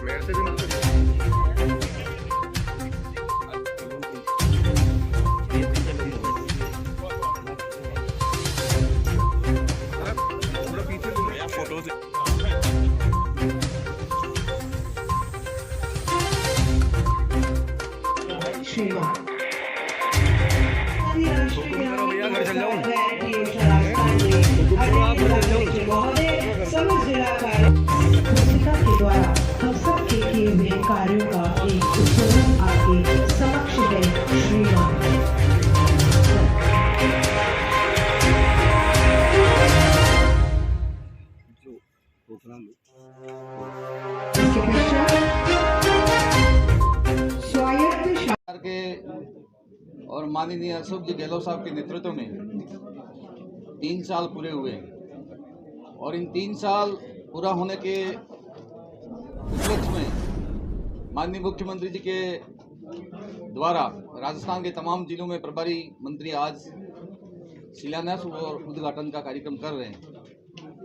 मेरे से भी मतलब थोड़ा पीछे घूमो फोटो से। भैया घर चल जाओ के द्वारा हम सबके किए हुए कार्यों का एक उपकरण आपके समक्ष है श्रीमान। सरकार के और माननीय अशोक जी गहलोत साहब के नेतृत्व में 3 साल पूरे हुए और इन 3 साल पूरा होने के उपलक्ष्य में माननीय मुख्यमंत्री जी के द्वारा राजस्थान के तमाम जिलों में प्रभारी मंत्री आज शिलान्यास और उद्घाटन का कार्यक्रम कर रहे हैं।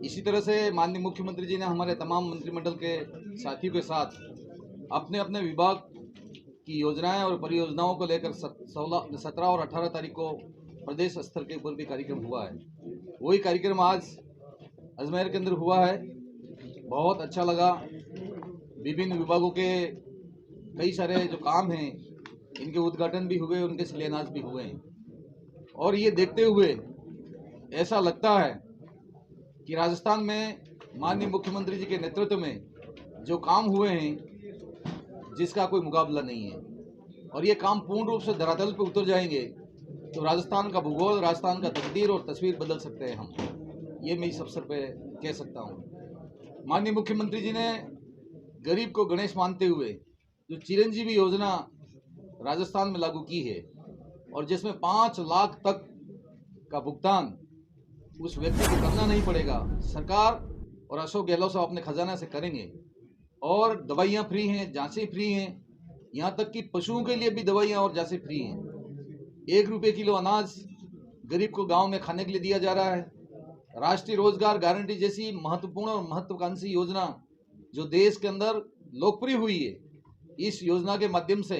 इसी तरह से माननीय मुख्यमंत्री जी ने हमारे तमाम मंत्रिमंडल के साथियों के साथ अपने अपने विभाग की योजनाएं और परियोजनाओं को लेकर 17 और 18 तारीख को प्रदेश स्तर के ऊपर भी कार्यक्रम हुआ है। वही कार्यक्रम आज अजमेर के अंदर हुआ है। बहुत अच्छा लगा। विभिन्न विभागों के कई सारे जो काम हैं इनके उद्घाटन भी हुए, उनके शिलान्यास भी हुए हैं और ये देखते हुए ऐसा लगता है कि राजस्थान में माननीय मुख्यमंत्री जी के नेतृत्व में जो काम हुए हैं जिसका कोई मुकाबला नहीं है और ये काम पूर्ण रूप से धरातल पर उतर जाएंगे तो राजस्थान का भूगोल, राजस्थान का तकदीर और तस्वीर बदल सकते हैं हम। ये मैं इस अवसर पे कह सकता हूँ। माननीय मुख्यमंत्री जी ने गरीब को गणेश मानते हुए जो चिरंजीवी योजना राजस्थान में लागू की है और जिसमें 5 लाख तक का भुगतान उस व्यक्ति को करना नहीं पड़ेगा, सरकार और अशोक गहलोत साहब अपने खजाना से करेंगे और दवाइयाँ फ्री हैं, जांचें फ्री हैं, यहाँ तक कि पशुओं के लिए भी दवाइयाँ और जांचें फ्री हैं। 1 रुपये किलो अनाज गरीब को गांव में खाने के लिए दिया जा रहा है। राष्ट्रीय रोजगार गारंटी जैसी महत्वपूर्ण और महत्वाकांक्षी योजना जो देश के अंदर लोकप्रिय हुई है, इस योजना के माध्यम से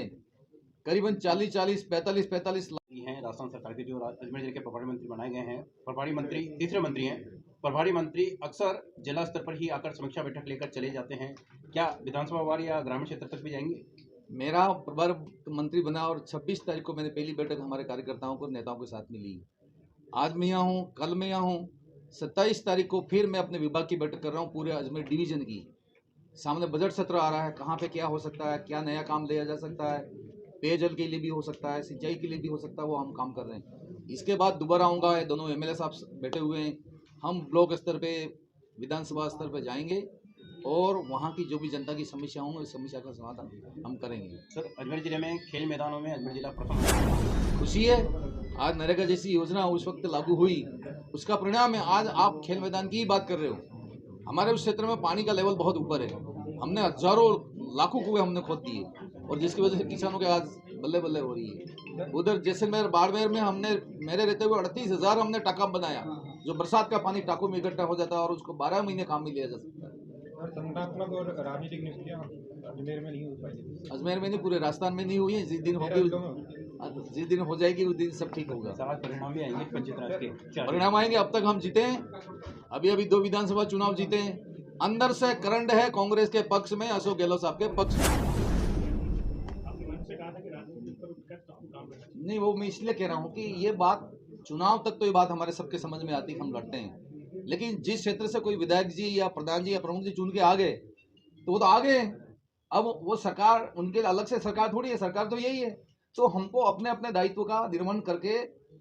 करीबन 45 लाख हैं राजस्थान सरकार के जो अजमेर जिले के प्रभारी मंत्री बनाए गए हैं। प्रभारी मंत्री तीसरे मंत्री हैं। प्रभारी मंत्री अक्सर जिला स्तर पर ही आकर समीक्षा बैठक लेकर चले जाते हैं। क्या विधानसभा वार या ग्रामीण क्षेत्र तक भी जाएंगे? मेरा प्रभारी मंत्री बना और 26 तारीख को मैंने पहली बैठक हमारे कार्यकर्ताओं को, नेताओं के साथ मिली। आज मैं यहाँ हूँ, कल मैं यहाँ हूँ। 27 तारीख को फिर मैं अपने विभाग की बैठक कर रहा हूँ पूरे अजमेर डिवीजन की। सामने बजट सत्र आ रहा है, कहाँ पे क्या हो सकता है, क्या नया काम लिया जा सकता है, पेयजल के लिए भी हो सकता है, सिंचाई के लिए भी हो सकता है, वो हम काम कर रहे हैं। इसके बाद दोबारा आऊँगा, दोनों एमएलए साहब बैठे हुए हैं, हम ब्लॉक स्तर पे, विधानसभा स्तर पे जाएंगे और वहाँ की जो भी जनता की समस्या होंगी उस समस्या का समाधान हम करेंगे। सर, अजमेर जिले में खेल मैदानों में अजमेर जिला प्रथम। खुशी है। आज नरेगा जैसी योजना उस वक्त लागू हुई, उसका परिणाम है आज आप खेल मैदान की ही बात कर रहे हो। हमारे उस क्षेत्र में पानी का लेवल बहुत ऊपर है। हमने हजारों लाखों कुएं हमने खोद दिए और जिसकी वजह से किसानों के आज बल्ले बल्ले हो रही है। उधर जैसलमेर, बाड़मेर में हमने मेरे रहते हुए 38,000 हमने टाका बनाया, जो बरसात का पानी टाकों में इकट्ठा हो जाता है और उसको 12 महीने काम में लिया जा सकता है। संगठनात्मक और राजनीतिक नियुक्तियां अजमेर में नहीं हो पाई। अजमेर में नहीं, पूरे राजस्थान में नहीं हुई है। जिस दिन होगी, जिस दिन हो जाएगी उस दिन सब ठीक होगा। परिणाम भी आएंगे पंचायत राज के। परिणाम आएंगे। अब तक हम जीते हैं, अभी 2 विधानसभा चुनाव जीते हैं। अंदर से करंट है कांग्रेस के पक्ष में, अशोक गहलोत साहब के पक्ष में। नहीं, वो मैं इसलिए कह रहा हूँ कि ये बात चुनाव तक तो ये बात हमारे सबके समझ में आती है, हम लड़ते हैं। लेकिन जिस क्षेत्र से कोई विधायक जी या प्रधान जी या प्रमुख जी चुन के आ गए तो वो तो आ गए। अब वो सरकार, उनके अलग से सरकार थोड़ी है, सरकार तो यही है। तो हमको अपने अपने दायित्व का निर्वहन करके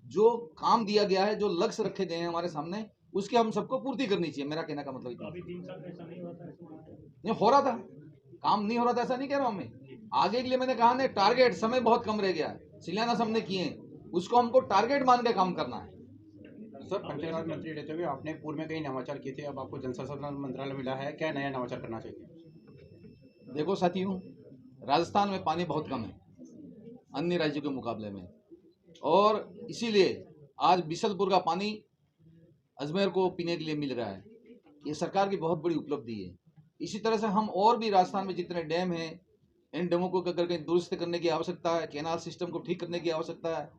जो काम दिया गया है, जो लक्ष्य रखे गए हैं हमारे सामने, उसकी हम सबको पूर्ति करनी चाहिए। मेरा कहने का मतलब अभी 3 साल ऐसा नहीं हुआ था, नहीं हो रहा था, काम नहीं हो रहा था, ऐसा नहीं कह रहा हूँ मैं। आगे के लिए मैंने कहा ना, टारगेट, समय बहुत कम रह गया है, शिलान्यास हमने किए हैं, उसको हमको टारगेट मान के काम करना है। सर, पंचायत राज मंत्री रहते हुए आपने पूर्व में कई नवाचार किए थे, अब आपको जल संसाधन मंत्रालय मिला है, क्या नया नवाचार करना चाहिए? देखो साथियों, राजस्थान में पानी बहुत कम है अन्य राज्यों के मुकाबले में, और इसीलिए आज बिशलपुर का पानी अजमेर को पीने के लिए मिल रहा है। ये सरकार की बहुत बड़ी उपलब्धि है। इसी तरह से हम और भी राजस्थान में जितने डैम हैं, इन डैमों को अगर कहीं दुरुस्त करने की आवश्यकता है, कैनाल सिस्टम को ठीक करने की आवश्यकता है,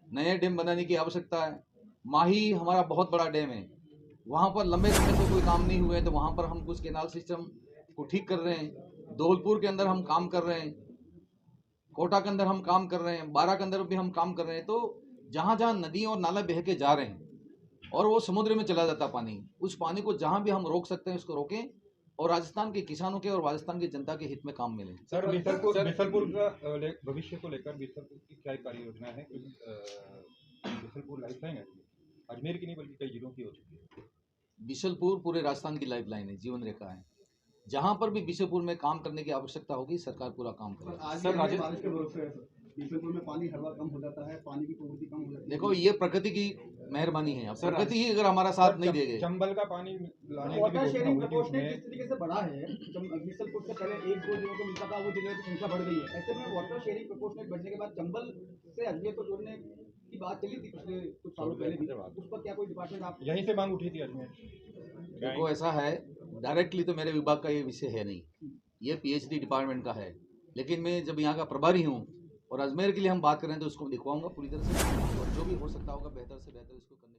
नए डैम बनाने की आवश्यकता है। माही हमारा बहुत बड़ा डैम है, वहाँ पर लंबे समय से कोई काम नहीं हुए, तो वहाँ पर हम कुछ कैनाल सिस्टम को ठीक कर रहे हैं। धौलपुर के अंदर हम काम कर रहे हैं, कोटा के अंदर हम काम कर रहे हैं, बारा के अंदर भी हम काम कर रहे हैं। तो जहाँ जहाँ नदी और नाला बह के जा रहे हैं और वो समुद्र में चला जाता पानी, उस पानी को जहाँ भी हम रोक सकते हैं उसको रोकें और राजस्थान के किसानों के और राजस्थान की जनता के हित में काम मिले। सर बिसलपुर का भविष्य को लेकर बिसलपुर की क्या कार्य योजना है? बिसलपुर लाइफलाइन है, अजमेर की नहीं बल्कि कई जिलों की हो चुकी है। बिसलपुर पूरे राजस्थान की लाइफलाइन है, जीवन रेखा है। जहाँ पर भी बिसलपुर में काम करने की आवश्यकता होगी, सरकार पूरा काम करेगी। सर बारिश के भरोसे है, बिसलपुर में पानी हर बार कम हो जाता है, पानी की पूर्ति कम हो जाती है। देखो, ये प्रकृति की मेहरबानी है। अब प्रकृति ही अगर हमारा साथ नहीं देगी। चंबल का पानी लाने की वाटर भी शेयरिंग घोषणा हुई थी, प्रपोर्शनेट उसमें किस तरीके से बढ़ा है, बिसलपुर से पहले 1-2 जिलों को मिलता था, वो जिलों की संख्या बढ़ गई है। ऐसे में वाटर शेयरिंग प्रपोर्शनेट बढ़ने के बाद चंबल से अजमेर को जोड़ने की बात चली थी पिछले कुछ सालों पहले भी, उस पर क्या कोई डिपार्टमेंट आप यहीं से मांग उठी थी अजमेर। देखो, ऐसा है, डायरेक्टली तो मेरे विभाग का ये विषय है नहीं, ये पीएचडी डिपार्टमेंट का है। लेकिन मैं जब यहाँ का प्रभारी हूँ और अजमेर के लिए हम बात करें तो उसको दिखवाऊंगा पूरी तरह से, और जो भी हो सकता होगा बेहतर से बेहतर इसको करने